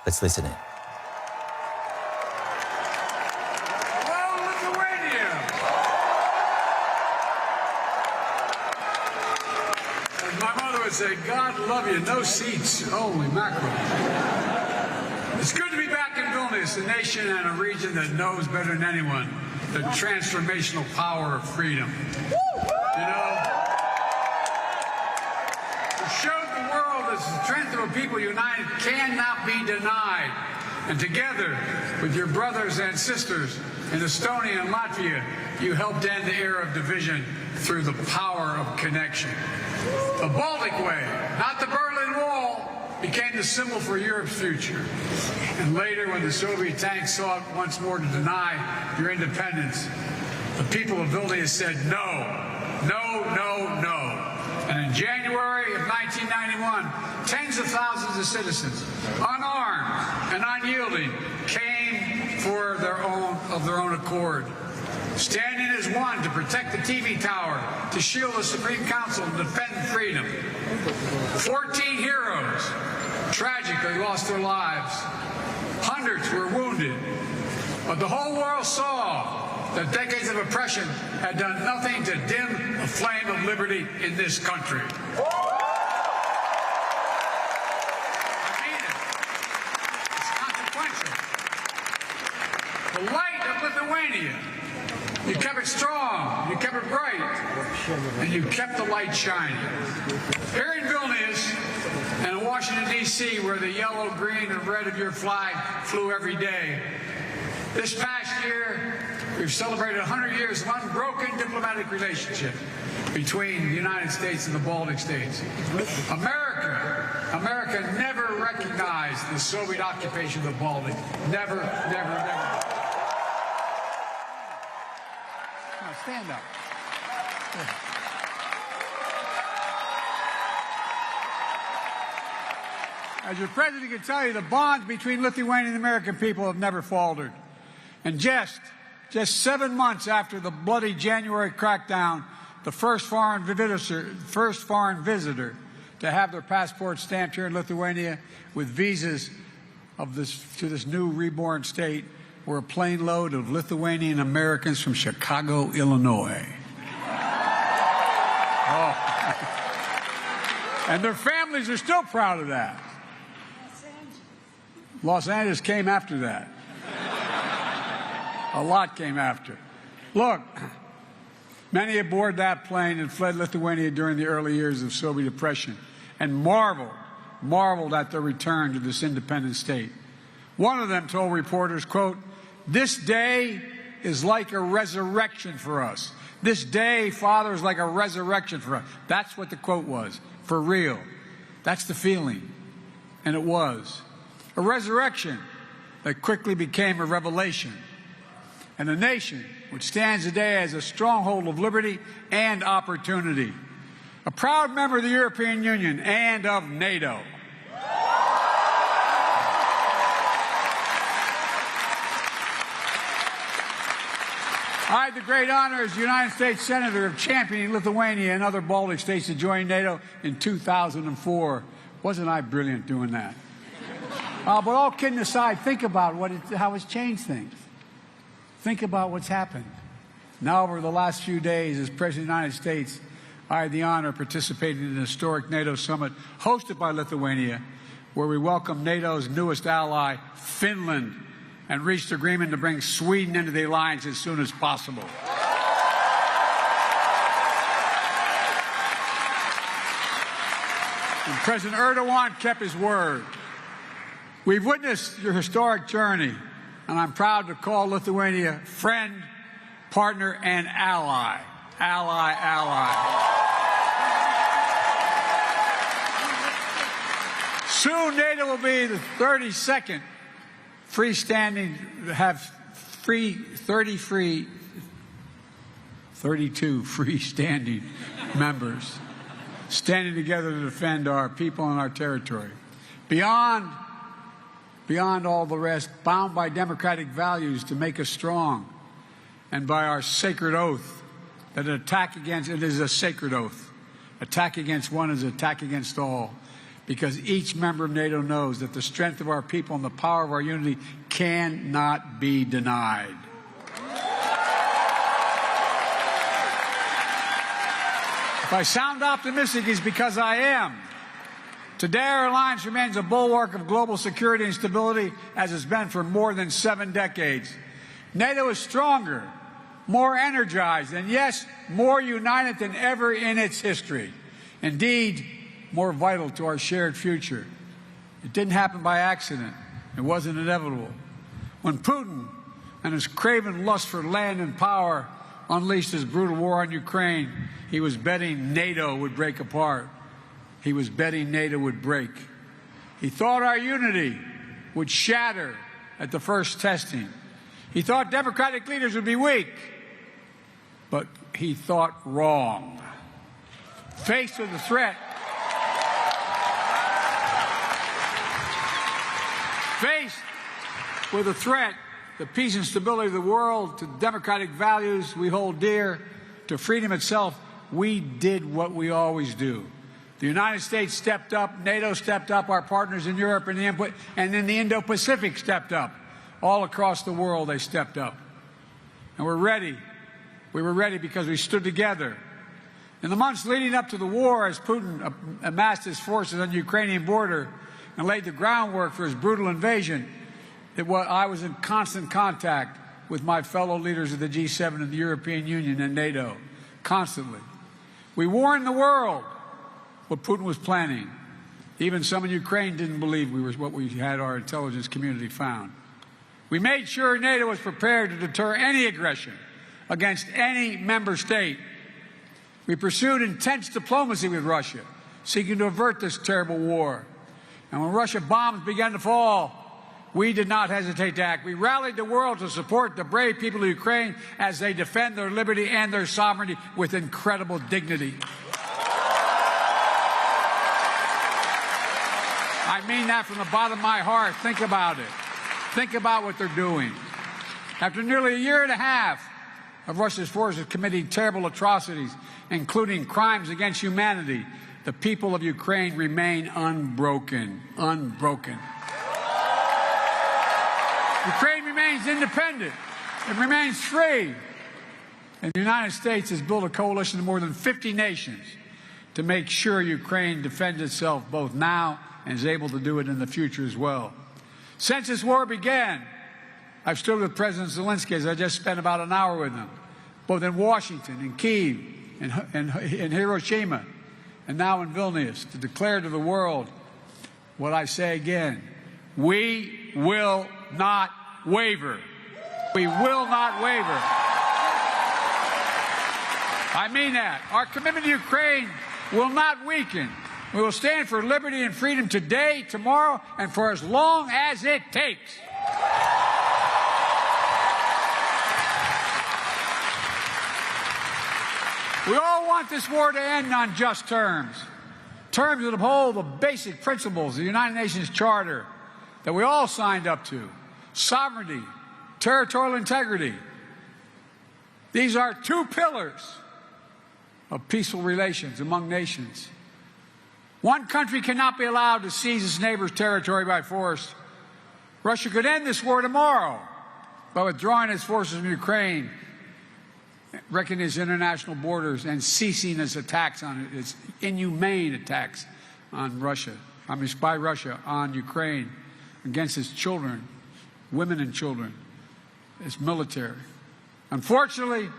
Let's listen in. Say, God love you, no seats, holy mackerel. It's good to be back in Vilnius, a nation and a region that knows better than anyone the transformational power of freedom. You know, it showed the world that the strength of a people united cannot be denied. And together with your brothers and sisters in Estonia and Latvia, you helped end the era of division through the power of connection. The Baltic Way, not the Berlin Wall, became the symbol for Europe's future. And later, when the Soviet tanks sought once more to deny your independence, the people of Vilnius said no, no, no, no. And in January of 1991, tens of thousands of citizens, unarmed and unyielding, came for their own accord, standing as one to protect the TV tower, to shield the Supreme Council and defend freedom. 14 heroes tragically lost their lives. Hundreds were wounded. But the whole world saw that decades of oppression had done nothing to dim the flame of liberty in this country. I mean it. It's consequential. The light of Lithuania. You kept it strong, you kept it bright, and you kept the light shining. Here in Vilnius and in Washington, D.C., where the yellow, green, and red of your flag flew every day, this past year, we've celebrated 100 years of unbroken diplomatic relationship between the United States and the Baltic states. America never recognized the Soviet occupation of the Baltic. Never, never, never. Stand up. As your president can tell you, the bonds between Lithuania and the American people have never faltered. And just 7 months after the bloody January crackdown, the first foreign visitor to have their passport stamped here in Lithuania with visas to this new reborn state were a plane load of Lithuanian Americans from Chicago, Illinois. Oh. And their families are still proud of that. Los Angeles came after that. A lot came after. Look, many aboard that plane had fled Lithuania during the early years of Soviet oppression and marveled at their return to this independent state. One of them told reporters, quote, "This day is like a resurrection for us. This day, Father, is like a resurrection for us." That's what the quote was, for real. That's the feeling. And it was. A resurrection that quickly became a revelation. And a nation which stands today as a stronghold of liberty and opportunity. A proud member of the European Union and of NATO. I had the great honor as United States Senator of championing Lithuania and other Baltic states to join NATO in 2004. Wasn't I brilliant doing that? But all kidding aside, think about how it's changed things. Think about what's happened. Now, over the last few days, as President of the United States, I had the honor of participating in an historic NATO summit hosted by Lithuania, where we welcomed NATO's newest ally, Finland, and reached agreement to bring Sweden into the alliance as soon as possible. And President Erdogan kept his word. We've witnessed your historic journey, and I'm proud to call Lithuania friend, partner, and ally. Ally, ally. Soon NATO will be the 32nd freestanding, have 32 freestanding members standing together to defend our people and our territory. Beyond all the rest, bound by democratic values to make us strong, and by our sacred oath that it is a sacred oath. Attack against one is attack against all. because each member of NATO knows that the strength of our people and the power of our unity cannot be denied. If I sound optimistic, it's because I am. Today, our alliance remains a bulwark of global security and stability, as it's been for more than 7 decades. NATO is stronger, more energized, and yes, more united than ever in its history. Indeed, more vital to our shared future. It didn't happen by accident. It wasn't inevitable. When Putin and his craven lust for land and power unleashed his brutal war on Ukraine, he was betting NATO would break apart. He was betting NATO would break. He thought our unity would shatter at the first testing. He thought democratic leaders would be weak, but he thought wrong. Faced with the threat, the peace and stability of the world, to democratic values we hold dear, to freedom itself, we did what we always do. The United States stepped up, NATO stepped up, our partners in Europe and in the Indo-Pacific stepped up. All across the world they stepped up. And we're ready. We were ready because we stood together. In the months leading up to the war, as Putin amassed his forces on the Ukrainian border and laid the groundwork for his brutal invasion, I was in constant contact with my fellow leaders of the G7 and the European Union and NATO, constantly. We warned the world what Putin was planning. Even some in Ukraine didn't believe what we had our intelligence community found. We made sure NATO was prepared to deter any aggression against any member state. We pursued intense diplomacy with Russia, seeking to avert this terrible war. And when Russian bombs began to fall, we did not hesitate to act. We rallied the world to support the brave people of Ukraine as they defend their liberty and their sovereignty with incredible dignity. I mean that from the bottom of my heart. Think about it. Think about what they're doing. After nearly a year and a half of Russia's forces committing terrible atrocities, including crimes against humanity, the people of Ukraine remain unbroken. Unbroken. Ukraine remains independent. It remains free. And the United States has built a coalition of more than 50 nations to make sure Ukraine defends itself both now and is able to do it in the future as well. Since this war began, I've stood with President Zelensky, as I just spent about an hour with him, both in Washington, in Kyiv, in Hiroshima, and now in Vilnius, to declare to the world what I say again: we will not waver. We will not waver. I mean that. Our commitment to Ukraine will not weaken. We will stand for liberty and freedom today, tomorrow, and for as long as it takes. We all want this war to end on just terms, terms that uphold the basic principles of the United Nations Charter that we all signed up to: sovereignty, territorial integrity. These are 2 pillars of peaceful relations among nations. One country cannot be allowed to seize its neighbor's territory by force. Russia could end this war tomorrow by withdrawing its forces from Ukraine, wrecking its international borders, and ceasing its attacks on it, its inhumane attacks on Russia, by Russia on Ukraine, against its children, women and children, its military. Unfortunately,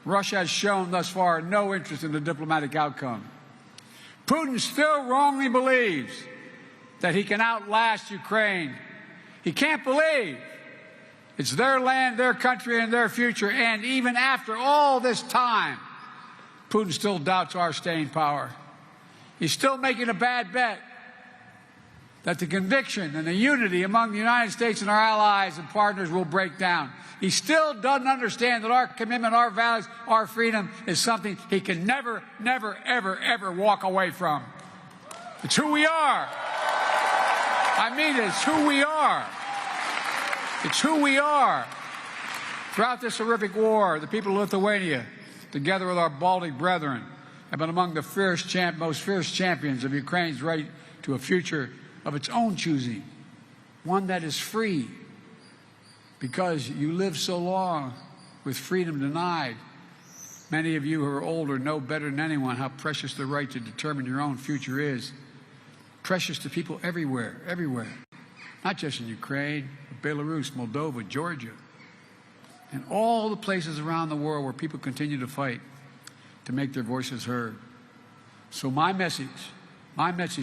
Russia has shown thus far no interest in the diplomatic outcome. Putin still wrongly believes that he can outlast Ukraine. He can't believe it's their land, their country, and their future. And even after all this time, Putin still doubts our staying power. He's still making a bad bet that the conviction and the unity among the United States and our allies and partners will break down. He still doesn't understand that our commitment, our values, our freedom is something he can never, never, ever, ever walk away from. It's who we are. I mean, it's who we are. It's who we are. Throughout this horrific war, the people of Lithuania, together with our Baltic brethren, have been among the most fierce champions of Ukraine's right to a future of its own choosing, one that is free, because you lived so long with freedom denied. Many of you who are older know better than anyone how precious the right to determine your own future is. Precious to people everywhere, everywhere. Not just in Ukraine, but Belarus, Moldova, Georgia, and all the places around the world where people continue to fight to make their voices heard. So my message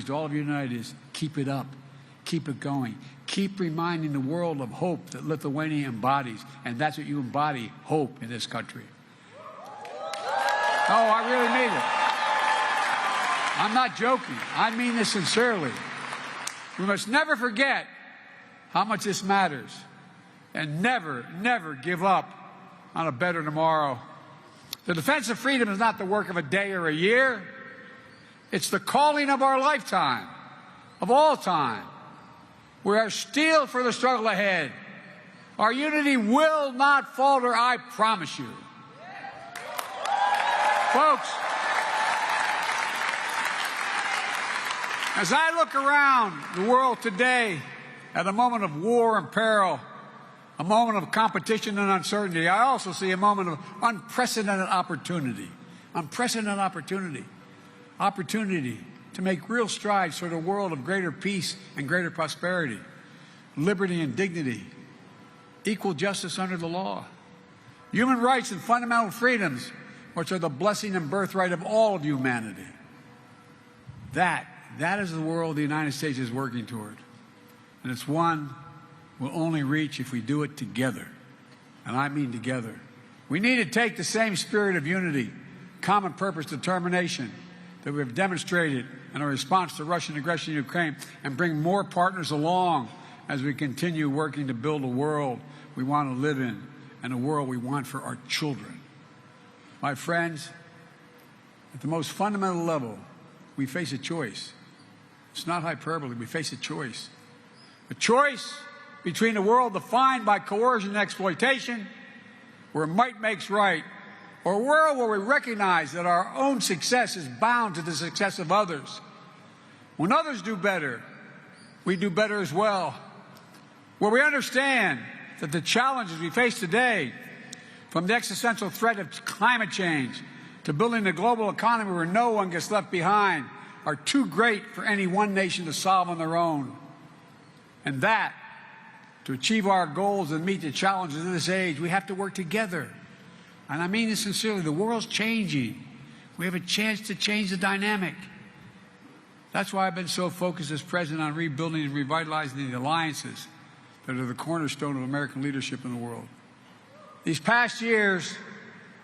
to all of you united is keep it up, keep it going. Keep reminding the world of hope that Lithuania embodies, and that's what you embody, hope in this country. Oh, I really mean it. I'm not joking. I mean this sincerely. We must never forget how much this matters, and never, never give up on a better tomorrow. The defense of freedom is not the work of a day or a year. It's the calling of our lifetime, of all time. We are steeled for the struggle ahead. Our unity will not falter, I promise you. Folks, as I look around the world today at a moment of war and peril, a moment of competition and uncertainty, I also see a moment of unprecedented opportunity. Unprecedented opportunity. Opportunity to make real strides toward a world of greater peace and greater prosperity, liberty and dignity, equal justice under the law, human rights and fundamental freedoms, which are the blessing and birthright of all of humanity. That is the world the United States is working toward. And it's one we'll only reach if we do it together. And I mean together. We need to take the same spirit of unity, common purpose, determination that we have demonstrated in our response to Russian aggression in Ukraine, and bring more partners along as we continue working to build a world we want to live in and a world we want for our children. My friends, at the most fundamental level, we face a choice. It's not hyperbole. We face a choice. A choice between a world defined by coercion and exploitation, where might makes right, or a world where we recognize that our own success is bound to the success of others. When others do better, we do better as well. Where we understand that the challenges we face today, from the existential threat of climate change to building a global economy where no one gets left behind, are too great for any one nation to solve on their own. And that, to achieve our goals and meet the challenges of this age, we have to work together. And I mean this sincerely. The world's changing. We have a chance to change the dynamic. That's why I've been so focused as president on rebuilding and revitalizing the alliances that are the cornerstone of American leadership in the world. These past years,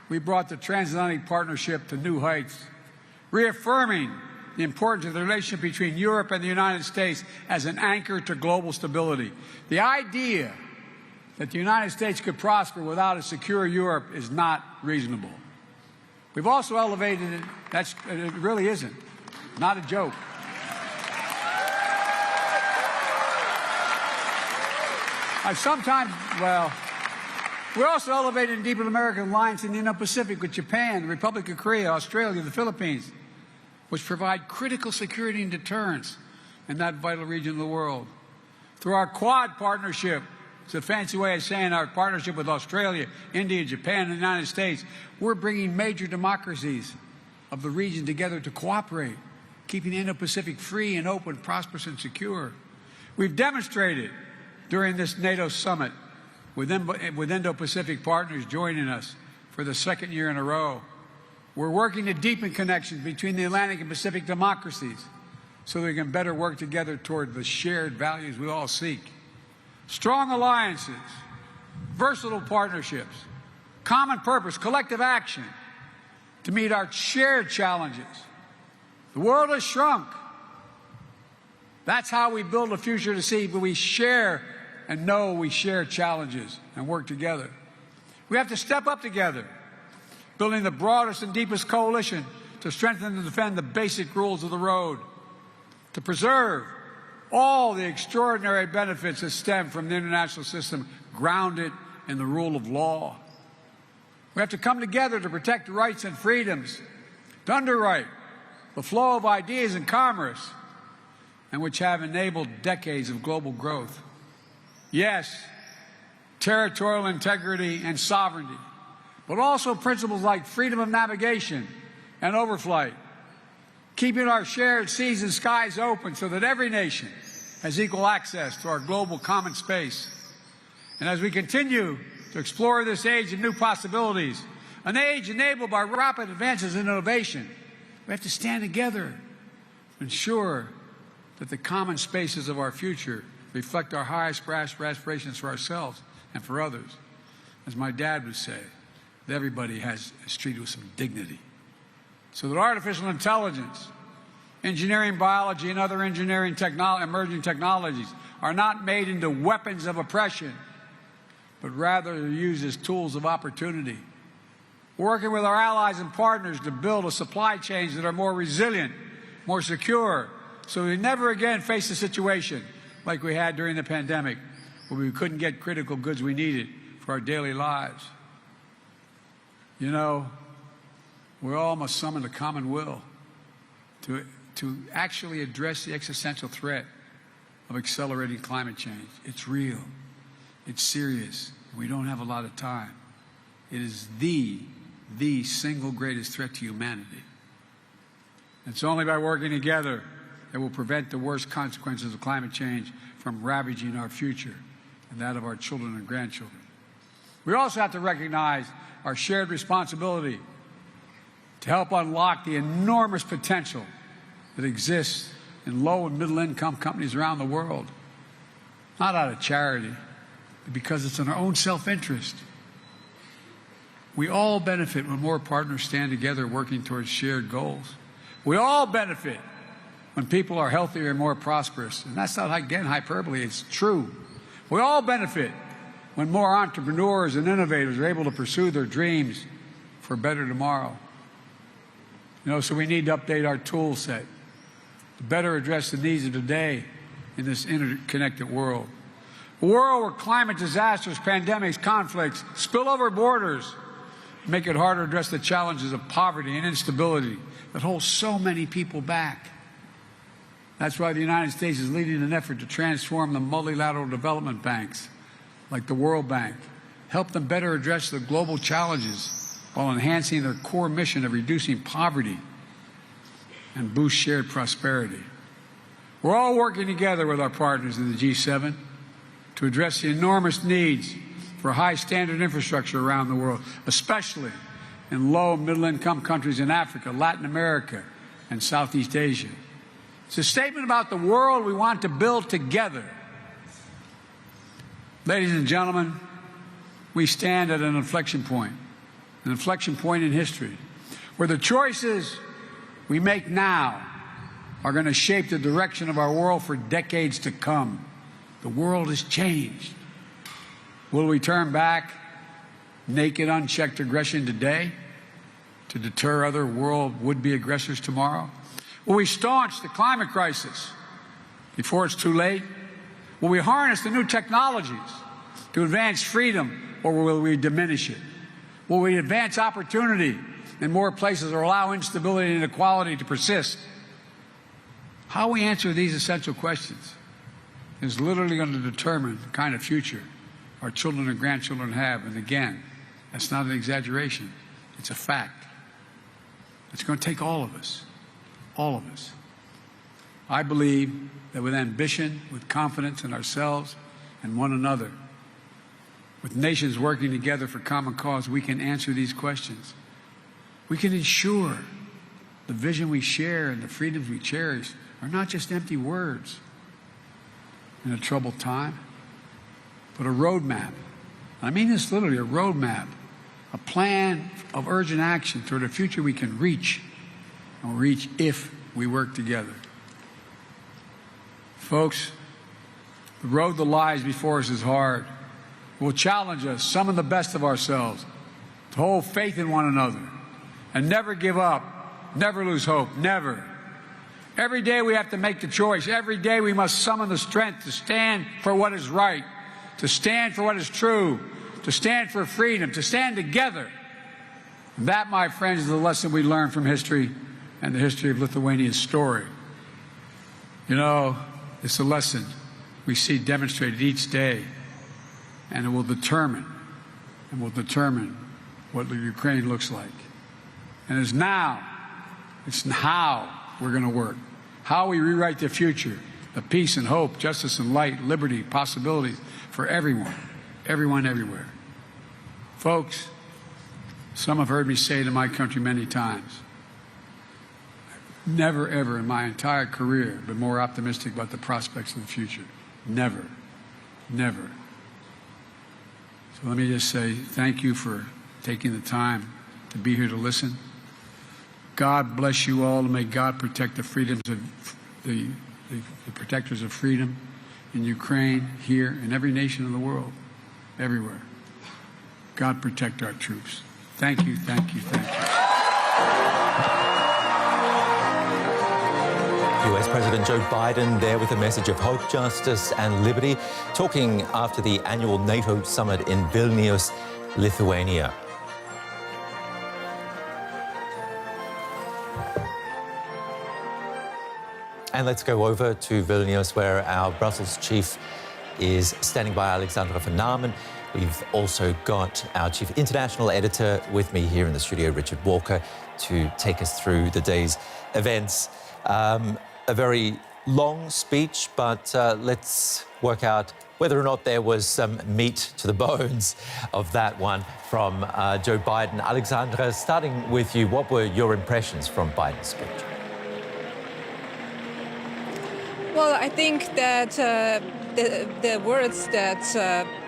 we brought the transatlantic partnership to new heights, reaffirming the importance of the relationship between Europe and the United States as an anchor to global stability. The idea that the United States could prosper without a secure Europe is not reasonable. We've also elevated it. It really isn't. Not a joke. We also elevated and deepened American alliance in the Indo-Pacific with Japan, the Republic of Korea, Australia, the Philippines, which provide critical security and deterrence in that vital region of the world. Through our Quad partnership, it's a fancy way of saying our partnership with Australia, India, Japan, and the United States, we're bringing major democracies of the region together to cooperate, keeping the Indo-Pacific free and open, prosperous, and secure. We've demonstrated during this NATO summit, with Indo-Pacific partners joining us for the second year in a row. We're working to deepen connections between the Atlantic and Pacific democracies so that we can better work together toward the shared values we all seek. Strong alliances, versatile partnerships, common purpose, collective action to meet our shared challenges. The world has shrunk. That's how we build a future to see, but we share and know we share challenges and work together. We have to step up together, building the broadest and deepest coalition to strengthen and defend the basic rules of the road, to preserve all the extraordinary benefits that stem from the international system grounded in the rule of law. We have to come together to protect rights and freedoms, to underwrite the flow of ideas and commerce, and which have enabled decades of global growth. Yes, territorial integrity and sovereignty, but also principles like freedom of navigation and overflight, keeping our shared seas and skies open so that every nation has equal access to our global common space. And as we continue to explore this age of new possibilities, an age enabled by rapid advances in innovation, we have to stand together to ensure that the common spaces of our future reflect our highest aspirations for ourselves and for others. As my dad would say, that everybody is treated with some dignity. So that artificial intelligence, engineering, biology, and other engineering emerging technologies are not made into weapons of oppression, but rather used as tools of opportunity. Working with our allies and partners to build a supply chains that are more resilient, more secure, so we never again face a situation like we had during the pandemic, where we couldn't get critical goods we needed for our daily lives. You know, we all must summon the common will to actually address the existential threat of accelerating climate change. It's real. It's serious. We don't have a lot of time. It is the single greatest threat to humanity. It's only by working together that will prevent the worst consequences of climate change from ravaging our future and that of our children and grandchildren. We also have to recognize our shared responsibility to help unlock the enormous potential that exists in low and middle income companies around the world, not out of charity, but because it's in our own self-interest. We all benefit when more partners stand together working towards shared goals. We all benefit when people are healthier and more prosperous. And that's not, again, hyperbole, it's true. We all benefit when more entrepreneurs and innovators are able to pursue their dreams for a better tomorrow. You know, so we need to update our tool set to better address the needs of today in this interconnected world. A world where climate disasters, pandemics, conflicts, spill over borders, make it harder to address the challenges of poverty and instability that hold so many people back. That's why the United States is leading an effort to transform the multilateral development banks, like the World Bank, help them better address the global challenges while enhancing their core mission of reducing poverty and boost shared prosperity. We're all working together with our partners in the G7 to address the enormous needs for high-standard infrastructure around the world, especially in low- and middle-income countries in Africa, Latin America, and Southeast Asia. It's a statement about the world we want to build together. Ladies and gentlemen, we stand at an inflection point in history, where the choices we make now are going to shape the direction of our world for decades to come. The world has changed. Will we turn back naked, unchecked aggression today to deter other world would-be aggressors tomorrow? Will we staunch the climate crisis before it's too late? Will we harness the new technologies to advance freedom, or will we diminish it? Will we advance opportunity in more places or allow instability and inequality to persist? How we answer these essential questions is literally going to determine the kind of future our children and grandchildren have. And again, that's not an exaggeration. It's a fact. It's going to take all of us. All of us. I believe that with ambition, with confidence in ourselves and one another, with nations working together for common cause, we can answer these questions. We can ensure the vision we share and the freedoms we cherish are not just empty words in a troubled time, but a roadmap. I mean this literally, a roadmap, a plan of urgent action toward a future we can reach, and we'll reach if we work together. Folks, the road that lies before us is hard. It will challenge us, summon the best of ourselves, to hold faith in one another, and never give up, never lose hope, never. Every day we have to make the choice. Every day we must summon the strength to stand for what is right, to stand for what is true, to stand for freedom, to stand together. And that, my friends, is the lesson we learn from history and the history of Lithuania's story. You know, it's a lesson we see demonstrated each day, and it will determine what Ukraine looks like. And it's how we're going to work, how we rewrite the future of peace and hope, justice and light, liberty, possibilities for everyone, everywhere. Folks, some have heard me say to my country many times, never, ever in my entire career been more optimistic about the prospects of the future. Never. So let me just say thank you for taking the time to be here to listen. God bless you all, and may God protect the freedoms of the protectors of freedom in Ukraine, here, in every nation in the world, everywhere. God protect our troops. Thank you. US President Joe Biden there with a message of hope, justice and liberty, talking after the annual NATO summit in Vilnius, Lithuania. And let's go over to Vilnius, where our Brussels chief is standing by, Alexandra van Namen. We've also got our chief international editor with me here in the studio, Richard Walker, to take us through the day's events. A very long speech, but let's work out whether or not there was some meat to the bones of that one from Joe Biden. Alexandra, starting with you, what were your impressions from Biden's speech? Well, I think that the words that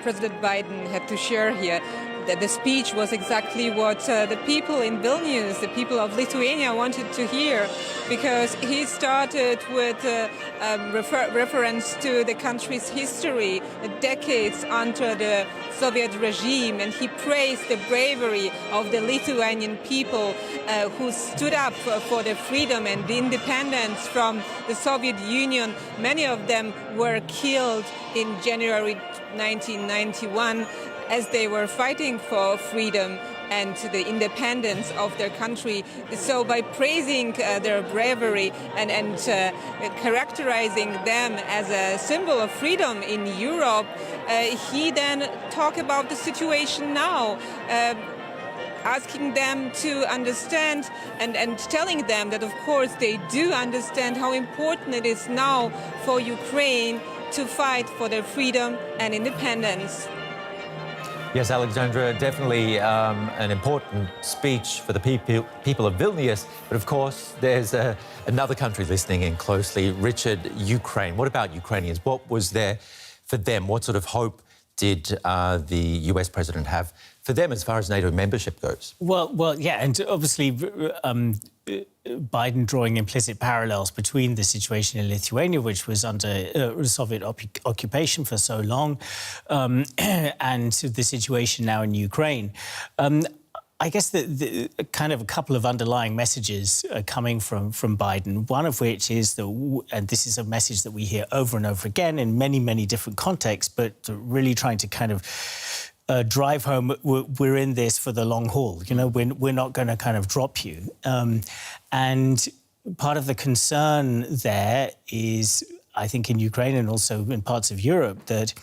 President Biden had to share here, that the speech was exactly what the people in Vilnius, the people of Lithuania wanted to hear, because he started with reference to the country's history, decades under the Soviet regime, and he praised the bravery of the Lithuanian people who stood up for the freedom and the independence from the Soviet Union. Many of them were killed in January 1991 as they were fighting for freedom and the independence of their country. So by praising their bravery and characterizing them as a symbol of freedom in Europe, he then talked about the situation now, asking them to understand and telling them that, of course, they do understand how important it is now for Ukraine to fight for their freedom and independence. Yes, Alexandra, definitely an important speech for the people of Vilnius. But of course, there's another country listening in closely, Richard, Ukraine. What about Ukrainians? What was there for them? What sort of hope did the US president have for them as far as NATO membership goes? Well, yeah, and obviously Biden drawing implicit parallels between the situation in Lithuania, which was under Soviet occupation for so long, and the situation now in Ukraine. I guess the kind of a couple of underlying messages coming from Biden, one of which is that, and this is a message that we hear over and over again in many, many different contexts, but really trying to kind of drive home, we're in this for the long haul. You know, we're not going to kind of drop you. And part of the concern there is, I think, in Ukraine and also in parts of Europe, that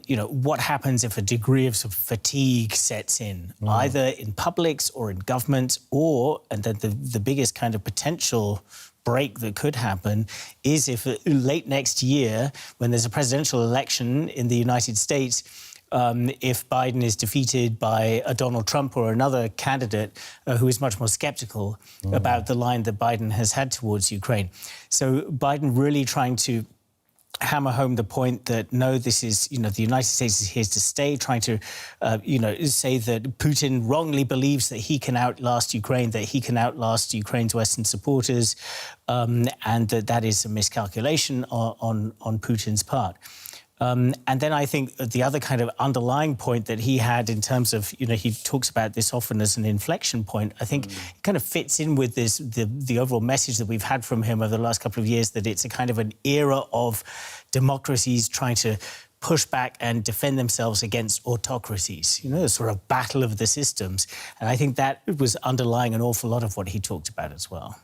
you know, what happens if a degree of sort of fatigue sets in, either in publics or in government, or, and then the biggest kind of potential break that could happen is if late next year, when there's a presidential election in the United States, if Biden is defeated by a Donald Trump or another candidate who is much more sceptical about the line that Biden has had towards Ukraine. So Biden really trying to hammer home the point that, no, this is, you know, the United States is here to stay, trying to, you know, say that Putin wrongly believes that he can outlast Ukraine, that he can outlast Ukraine's Western supporters, and that is a miscalculation on Putin's part. And then I think the other kind of underlying point that he had in terms of, you know, he talks about this often as an inflection point, I think it kind of fits in with this, the overall message that we've had from him over the last couple of years, that it's a kind of an era of democracies trying to push back and defend themselves against autocracies, you know, a sort of battle of the systems. And I think that was underlying an awful lot of what he talked about as well.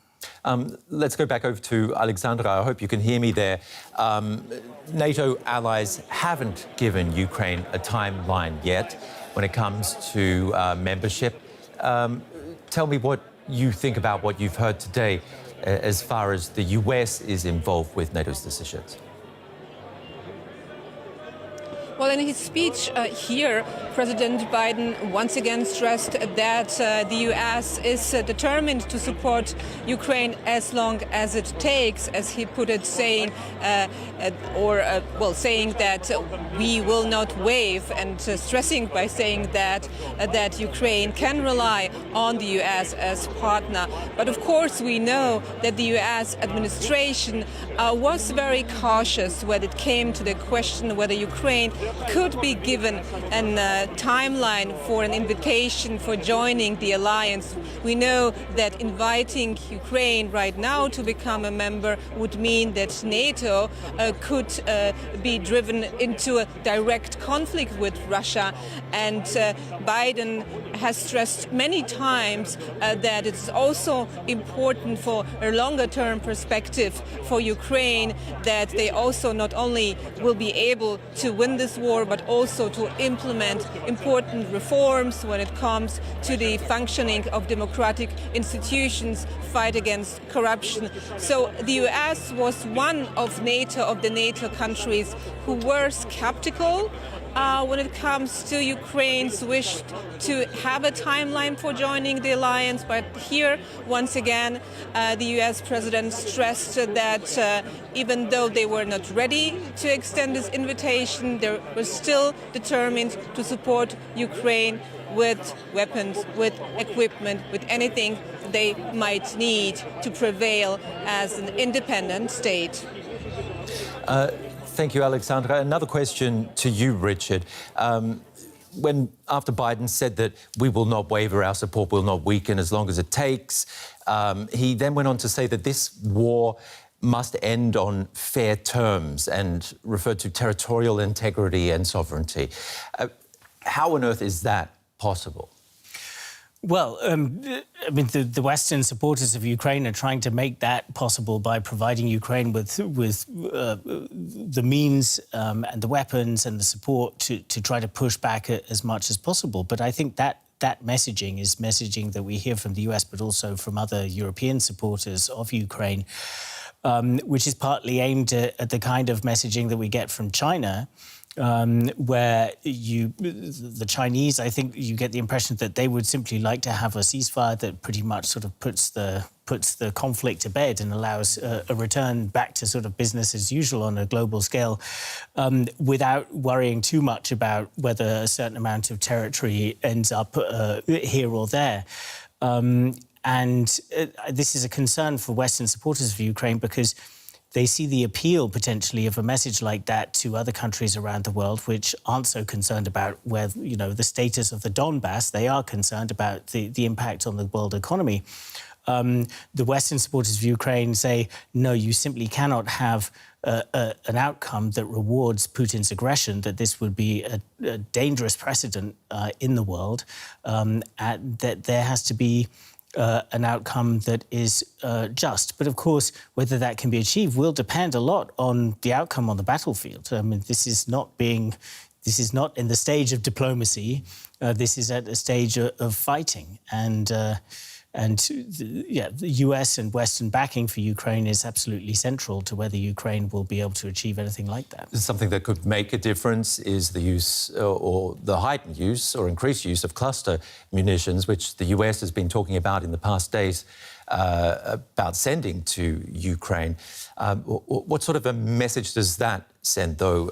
Let's go back over to Alexandra. I hope you can hear me there. NATO allies haven't given Ukraine a timeline yet when it comes to membership. Tell me what you think about what you've heard today as far as the US is involved with NATO's decisions. Well, in his speech here, President Biden once again stressed that the U.S. is determined to support Ukraine as long as it takes, as he put it, saying that we will not waive, and stressing by saying that Ukraine can rely on the U.S. as partner. But of course, we know that the U.S. administration was very cautious when it came to the question whether Ukraine could be given a timeline for an invitation for joining the alliance. We know that inviting Ukraine right now to become a member would mean that NATO could be driven into a direct conflict with Russia. And Biden has stressed many times that it's also important for a longer-term perspective for Ukraine, that they also not only will be able to win this war, but also to implement important reforms when it comes to the functioning of democratic institutions, fight against corruption. So the US was one of the NATO countries who were skeptical when it comes to Ukraine's wish to have a timeline for joining the alliance. But here, once again, the US president stressed that even though they were not ready to extend this invitation, they were still determined to support Ukraine with weapons, with equipment, with anything they might need to prevail as an independent state. Thank you, Alexandra. Another question to you, Richard. After Biden said that we will not waver, our support will not weaken as long as it takes, he then went on to say that this war must end on fair terms and referred to territorial integrity and sovereignty. How on earth is that possible? Well, I mean, the Western supporters of Ukraine are trying to make that possible by providing Ukraine with the means and the weapons and the support to try to push back as much as possible. But I think that messaging is messaging that we hear from the US, but also from other European supporters of Ukraine, which is partly aimed at the kind of messaging that we get from China. Where the Chinese, I think you get the impression that they would simply like to have a ceasefire that pretty much sort of puts the conflict to bed and allows a return back to sort of business as usual on a global scale, without worrying too much about whether a certain amount of territory ends up here or there. And this is a concern for Western supporters of Ukraine because they see the appeal, potentially, of a message like that to other countries around the world, which aren't so concerned about where, the status of the Donbass. They are concerned about the impact on the world economy. The Western supporters of Ukraine say, no, you simply cannot have an outcome that rewards Putin's aggression, that this would be a dangerous precedent in the world, and that there has to be an outcome that is just. But of course, whether that can be achieved will depend a lot on the outcome on the battlefield. I mean, this is not in the stage of diplomacy. This is at a stage of fighting. The US and Western backing for Ukraine is absolutely central to whether Ukraine will be able to achieve anything like that. Something that could make a difference is the use or the heightened use or increased use of cluster munitions, which the US has been talking about in the past days, about sending to Ukraine. What sort of a message does that send, though,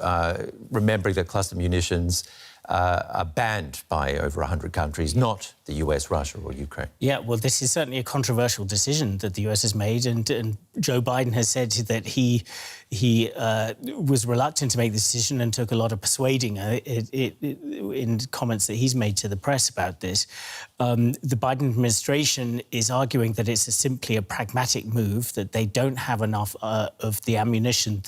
remembering that cluster munitions are banned by over 100 countries, not the US, Russia or Ukraine? Yeah, well, this is certainly a controversial decision that the US has made, and Joe Biden has said that he was reluctant to make the decision and took a lot of persuading in comments that he's made to the press about this. The Biden administration is arguing that it's simply a pragmatic move, that they don't have enough of the ammunition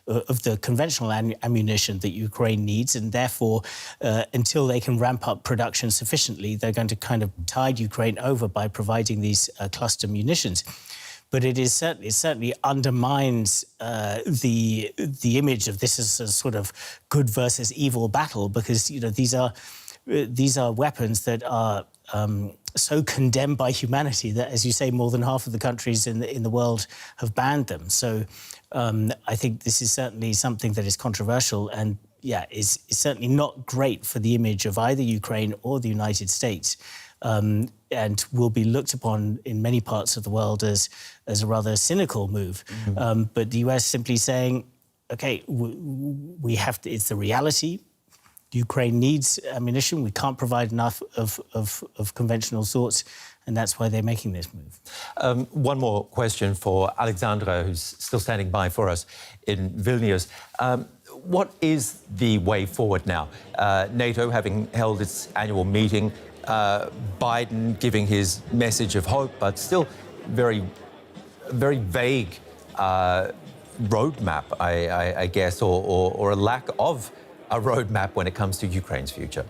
of the conventional ammunition that Ukraine needs, and therefore, until they can ramp up production sufficiently, they're going to kind of tide Ukraine over by providing these cluster munitions. but it certainly undermines the image of this as a sort of good versus evil battle, because these are weapons that are so condemned by humanity that, as you say, more than half of the countries in the world have banned them. So I think this is certainly something that is controversial and, yeah, is certainly not great for the image of either Ukraine or the United States, and will be looked upon in many parts of the world as a rather cynical move. Mm-hmm. But the US simply saying, OK, we have to, it's the reality. Ukraine needs ammunition. We can't provide enough of conventional sorts, and that's why they're making this move. One more question for Alexandra, who's still standing by for us in Vilnius. What is the way forward now? NATO having held its annual meeting, Biden giving his message of hope, but still very vague roadmap, I guess, or a lack of a roadmap when it comes to Ukraine's future.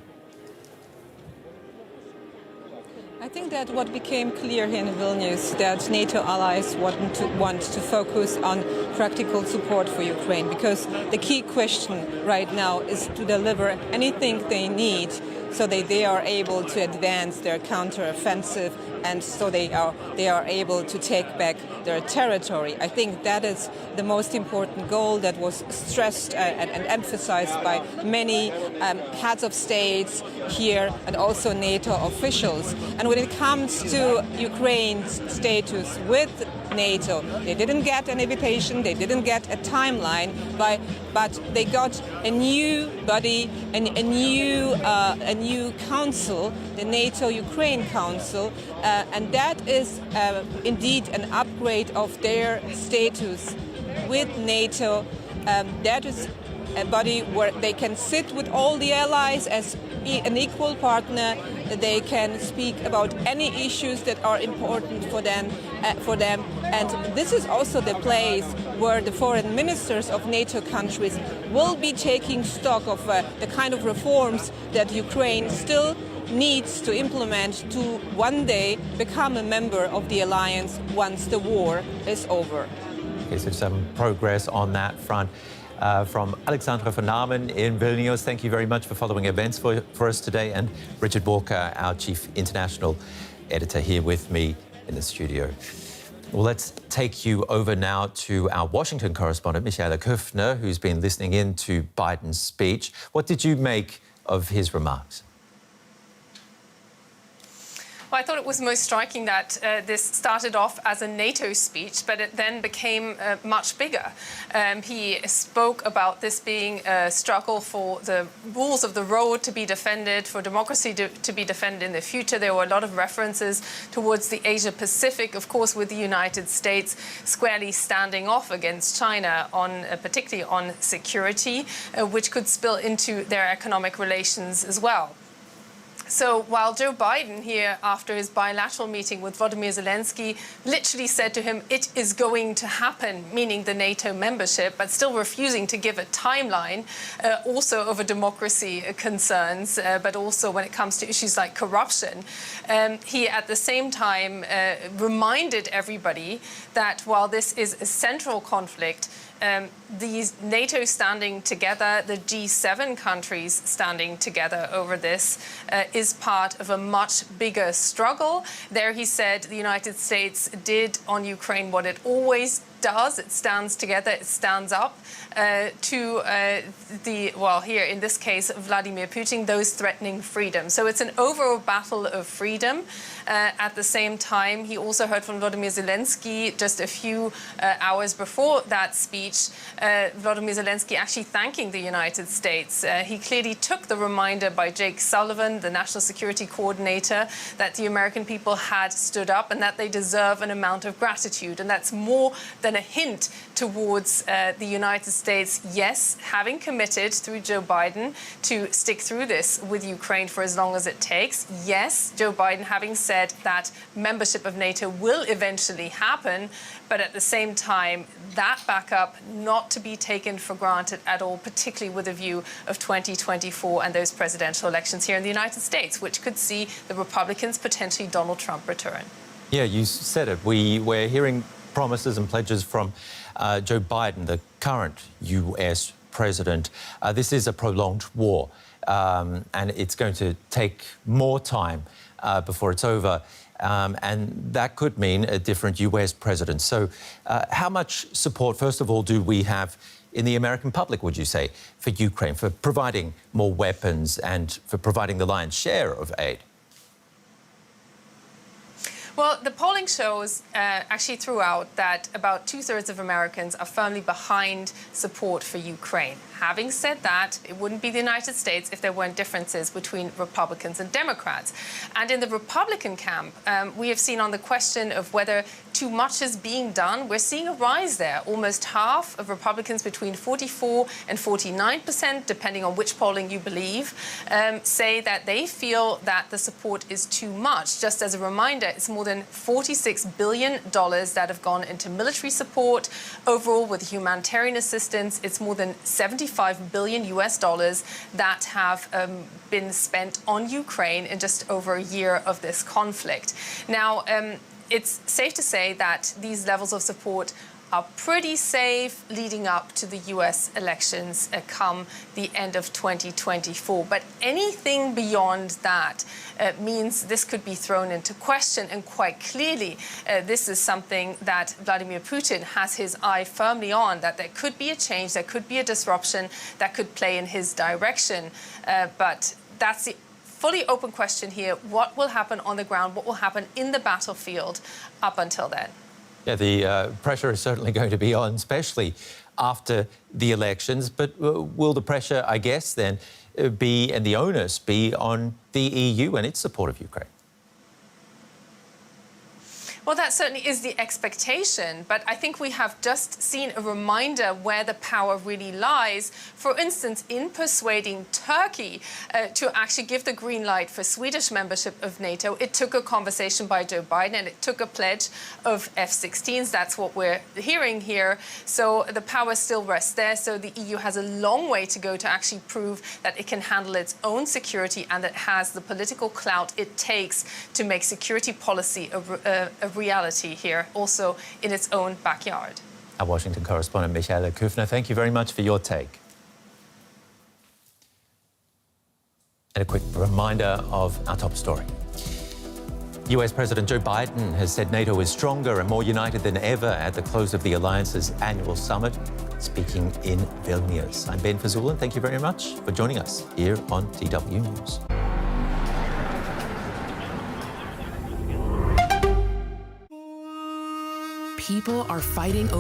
I think that what became clear here in Vilnius, that NATO allies want to focus on practical support for Ukraine, because the key question right now is to deliver anything they need so that they are able to advance their counteroffensive, and so they are able to take back their territory. I think that is the most important goal that was stressed and emphasized by many heads of states here and also NATO officials. And when it comes to Ukraine's status with NATO, they didn't get an invitation, they didn't get a timeline, but they got a new body, a new council, the NATO-Ukraine Council, and that is indeed an upgrade of their status with NATO. That is a body where they can sit with all the allies as an equal partner. They can speak about any issues that are important for them. And this is also the place where the foreign ministers of NATO countries will be taking stock of the kind of reforms that Ukraine still needs to implement to one day become a member of the alliance once the war is over. Okay, so some progress on that front. From Alexandra von Namen in Vilnius, thank you very much for following events for us today, and Richard Walker, our Chief International Editor, here with me in the studio. Well, let's take you over now to our Washington correspondent, Michaela Köfner, who's been listening in to Biden's speech. What did you make of his remarks? Well, I thought it was most striking that this started off as a NATO speech, but it then became much bigger. He spoke about this being a struggle for the rules of the road to be defended, for democracy to be defended in the future. There were a lot of references towards the Asia-Pacific, of course, with the United States squarely standing off against China, particularly on security, which could spill into their economic relations as well. So while Joe Biden here, after his bilateral meeting with Volodymyr Zelensky, literally said to him, it is going to happen, meaning the NATO membership, but still refusing to give a timeline, also over democracy concerns, but also when it comes to issues like corruption. He, at the same time, reminded everybody that while this is a central conflict, these NATO standing together, the G7 countries standing together over this, is part of a much bigger struggle. There, he said, the United States did on Ukraine what it always does. It stands together, it stands up to here in this case, Vladimir Putin, those threatening freedom. So it's an overall battle of freedom. At the same time, he also heard from Volodymyr Zelensky just a few hours before that speech, Volodymyr Zelensky actually thanking the United States. He clearly took the reminder by Jake Sullivan, the National Security Coordinator, that the American people had stood up and that they deserve an amount of gratitude. And that's more than a hint towards the United States, yes, having committed through Joe Biden to stick through this with Ukraine for as long as it takes. Yes, Joe Biden having said that membership of NATO will eventually happen, but at the same time, that backup not to be taken for granted at all, particularly with a view of 2024 and those presidential elections here in the United States, which could see the Republicans, potentially Donald Trump, return. Yeah, you said it. We're hearing promises and pledges from Joe Biden, the current US president. This is a prolonged war, and it's going to take more time before it's over. And that could mean a different US president. So how much support, first of all, do we have in the American public, would you say, for Ukraine, for providing more weapons and for providing the lion's share of aid? Well, the polling shows actually throughout that about 2/3 of Americans are firmly behind support for Ukraine. Having said that, it wouldn't be the United States if there weren't differences between Republicans and Democrats. And in the Republican camp, we have seen on the question of whether too much is being done, we're seeing a rise there. Almost half of Republicans, between 44 and 49%, depending on which polling you believe, say that they feel that the support is too much. Just as a reminder, it's more than $46 billion that have gone into military support. Overall, with humanitarian assistance, it's more than $75 billion that have been spent on Ukraine in just over a year of this conflict. Now, it's safe to say that these levels of support are pretty safe leading up to the US elections come the end of 2024. But anything beyond that means this could be thrown into question. And quite clearly, this is something that Vladimir Putin has his eye firmly on, that there could be a change, there could be a disruption that could play in his direction. But that's the fully open question here. What will happen on the ground? What will happen in the battlefield up until then? Yeah, the pressure is certainly going to be on, especially after the elections. But will the pressure, I guess, then be, and the onus be on the EU and its support of Ukraine? Well, that certainly is the expectation, but I think we have just seen a reminder where the power really lies. For instance, in persuading Turkey to actually give the green light for Swedish membership of NATO, it took a conversation by Joe Biden and it took a pledge of F-16s. That's what we're hearing here. So the power still rests there. So the EU has a long way to go to actually prove that it can handle its own security and that it has the political clout it takes to make security policy a reality here, also in its own backyard. Our Washington correspondent, Michaela Kufner, thank you very much for your take. And a quick reminder of our top story. US President Joe Biden has said NATO is stronger and more united than ever at the close of the alliance's annual summit, speaking in Vilnius. I'm Ben Fazul, and thank you very much for joining us here on DW News. People are fighting over